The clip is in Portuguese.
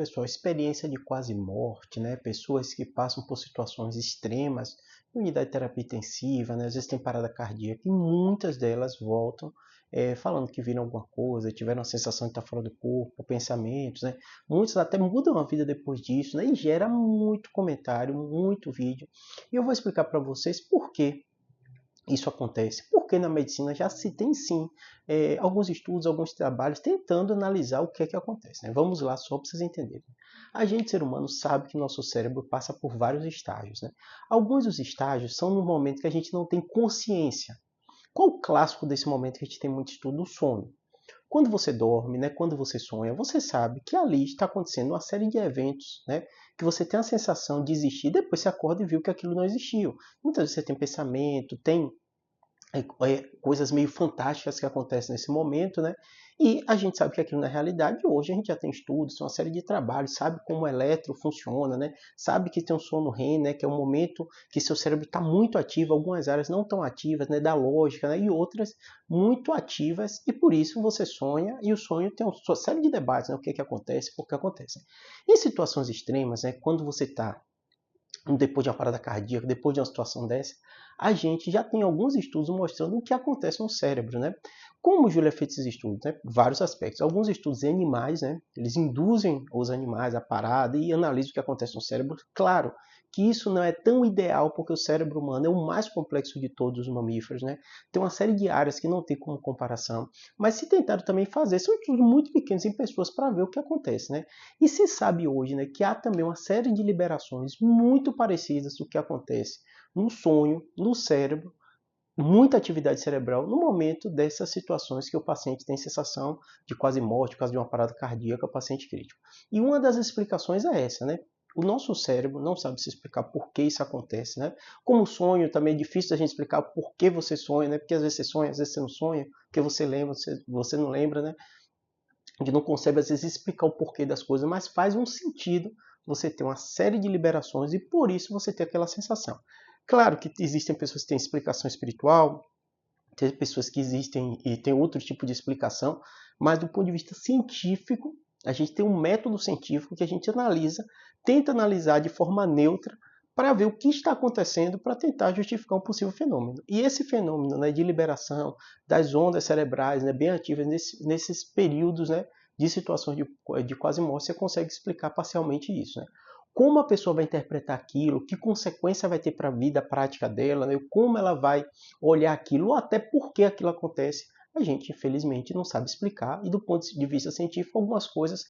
Pessoal, experiência de quase morte, né? Pessoas que passam por situações extremas, unidade de terapia intensiva, né? Às vezes tem parada cardíaca e muitas delas voltam falando que viram alguma coisa, tiveram a sensação de estar fora do corpo, pensamentos, né? Muitos até mudam a vida depois disso, né? E gera muito comentário, muito vídeo. E eu vou explicar para vocês por que isso acontece? Porque na medicina já se tem sim alguns estudos, alguns trabalhos tentando analisar o que é que acontece, né? Vamos lá só para vocês entenderem. A gente, ser humano, sabe que nosso cérebro passa por vários estágios, né? Alguns dos estágios são no momento que a gente não tem consciência. Qual o clássico desse momento que a gente tem muito estudo? O sono. Quando você dorme, né, quando você sonha, você sabe que ali está acontecendo uma série de eventos, né, que você tem a sensação de existir, depois você acorda e viu que aquilo não existiu. Muitas vezes você tem pensamento, tem coisas meio fantásticas que acontecem nesse momento, né? E a gente sabe que aquilo na realidade, hoje a gente já tem estudos, uma série de trabalhos, sabe como o eletro funciona, né? Sabe que tem um sono REM, né? Que é um momento que seu cérebro está muito ativo, algumas áreas não tão ativas, né? Da lógica, né? E outras muito ativas, e por isso você sonha, e o sonho tem uma série de debates, né? O que é que acontece, por que acontece. Em situações extremas, né? Quando você está depois de uma parada cardíaca, depois de uma situação dessa, a gente já tem alguns estudos mostrando o que acontece no cérebro, né? Como o Júlio é feito esses estudos, né? Vários aspectos. Alguns estudos em animais, né? Eles induzem os animais à parada e analisam o que acontece no cérebro. Claro que isso não é tão ideal porque o cérebro humano é o mais complexo de todos os mamíferos, né? Tem uma série de áreas que não tem como comparação. Mas se tentaram também fazer, são estudos muito pequenos em pessoas para ver o que acontece, né? E se sabe hoje, né, que há também uma série de liberações muito parecidas do que acontece no sonho, no cérebro, muita atividade cerebral no momento dessas situações que o paciente tem sensação de quase morte, por causa de uma parada cardíaca, paciente crítico. E uma das explicações é essa, né? O nosso cérebro não sabe se explicar por que isso acontece, né? Como o sonho também é difícil a gente explicar por que você sonha, né? Porque às vezes você sonha, às vezes você não sonha, porque você lembra, você não lembra, né? A gente não consegue às vezes explicar o porquê das coisas, mas faz um sentido você ter uma série de liberações e por isso você ter aquela sensação. Claro que existem pessoas que têm explicação espiritual, tem pessoas que existem e tem outro tipo de explicação, mas do ponto de vista científico, a gente tem um método científico que a gente analisa, tenta analisar de forma neutra para ver o que está acontecendo para tentar justificar um possível fenômeno. E esse fenômeno, né, de liberação das ondas cerebrais, né, bem ativas nesses períodos, né, de situações de quase morte, você consegue explicar parcialmente isso. Né? Como a pessoa vai interpretar aquilo, que consequência vai ter para a vida prática dela, né? Como ela vai olhar aquilo, ou até por que aquilo acontece, a gente infelizmente não sabe explicar, e do ponto de vista científico, algumas coisas